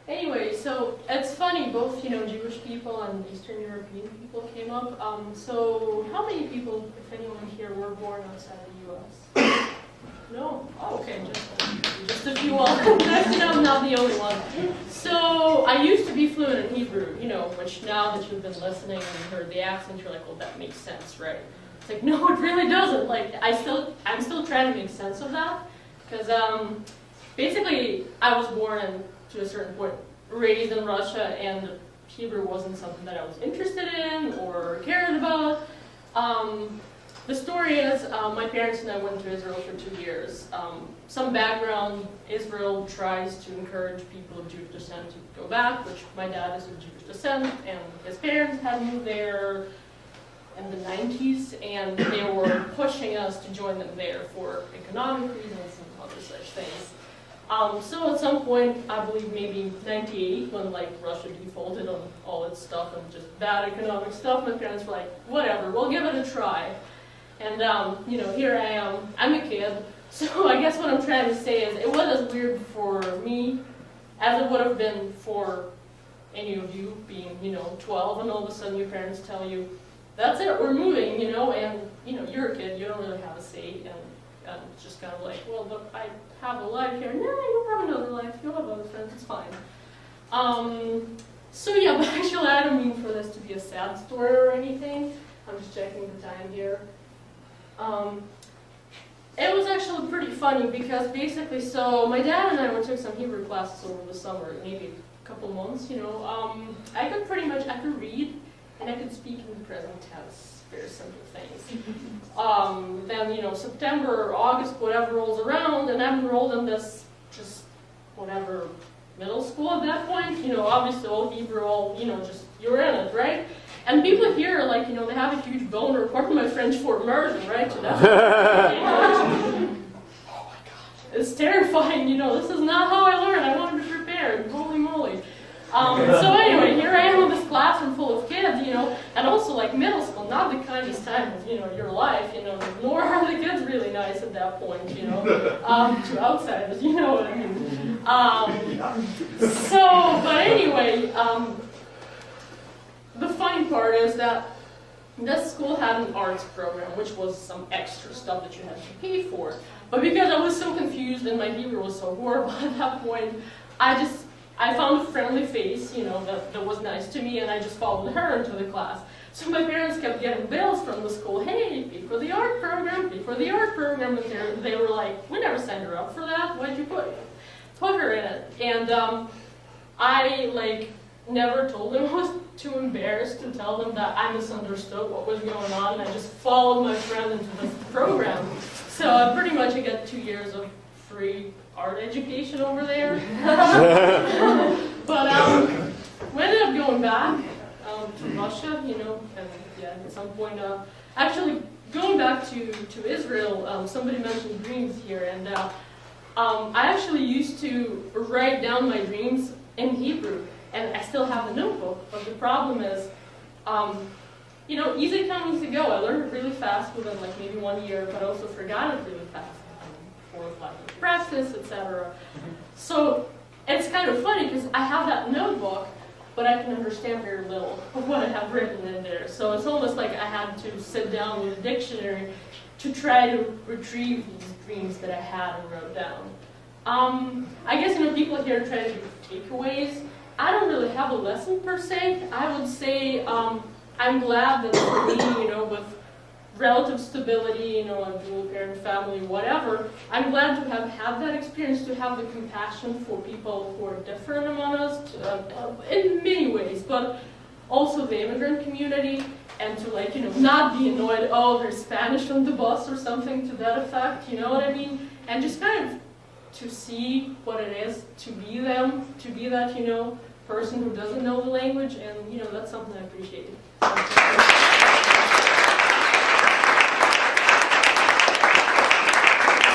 Anyway, so it's funny, both Jewish people and Eastern European people came up. So how many people, if anyone here, were born outside the U.S.? No? Oh, okay, just a few. Well, I'm not the only one. So I used to be fluent in Hebrew, which now that you've been listening and heard the accent, you're like, well, that makes sense, right? It's like, no, it really doesn't. Like, I'm still trying to make sense of that, because basically I was born in, to a certain point, raised in Russia, and Hebrew wasn't something that I was interested in or cared about. The story is, my parents and I went to Israel for 2 years. Some background, Israel tries to encourage people of Jewish descent to go back, which my dad is of Jewish descent, and his parents had moved there in the 90s, and they were pushing us to join them there for economic reasons and other such things. So at some point, I believe maybe 98, when Russia defaulted on all its stuff and just bad economic stuff, my parents were like, whatever, we'll give it a try. And, here I am. I'm a kid. So I guess what I'm trying to say is it wasn't as weird for me as it would have been for any of you being, 12, and all of a sudden your parents tell you, that's it, we're moving, and, you're a kid, you don't really have a say, and it's just kind of like, well, look, I have a life here. No, you'll have another life, you'll have other friends, it's fine. So yeah, but actually I don't mean for this to be a sad story or anything. I'm just checking the time here. It was actually pretty funny because basically, so my dad and I took some Hebrew classes over the summer, maybe a couple months, I could read and I could speak in the present tense, very simple things. Then, September, August, whatever rolls around, and I'm enrolled in this, just whatever, middle school at that point, obviously all Hebrew, all, just, you're in it, right? And people here, they have a huge boner, pardon my French, for immersion, right? So that's oh my God, it's terrifying, this is not how I learned, I want to be prepared, holy moly. So anyway, here I am in this classroom full of kids, and also middle school, not the kindest time of, your life, nor are the kids really nice at that point, to outsiders, you know what I mean. But anyway, the funny part is that this school had an arts program, which was some extra stuff that you had to pay for. But because I was so confused and my Hebrew was so horrible at that point, I found a friendly face, that was nice to me, and I just followed her into the class. So my parents kept getting bills from the school, hey, pay for the art program, pay for the art program, and they were like, we never signed her up for that, why'd you put her in it? And I, never told them. I was too embarrassed to tell them that I misunderstood what was going on, and I just followed my friend into this program. So pretty much I got 2 years of free art education over there. But we ended up going back to Russia, and yeah, at some point, actually going back to Israel, somebody mentioned dreams here, and I actually used to write down my dreams in Hebrew. And I still have the notebook, but the problem is, easy come, easy go. I learned it really fast within maybe 1 year, but I also forgot it really fast. 4 or 5 years practice, etc. So it's kind of funny because I have that notebook, but I can understand very little of what I have written in there. So it's almost like I had to sit down with a dictionary to try to retrieve these dreams that I had and wrote down. I guess people here try to do takeaways. I don't really have a lesson per se. I would say I'm glad that for me, with relative stability, a dual parent family, whatever, I'm glad to have had that experience, to have the compassion for people who are different among us, in many ways, but also the immigrant community, and to not be annoyed, oh, there's Spanish on the bus or something to that effect, you know what I mean? And just kind of to see what it is to be them, to be that, person who doesn't know the language, and that's something I appreciate.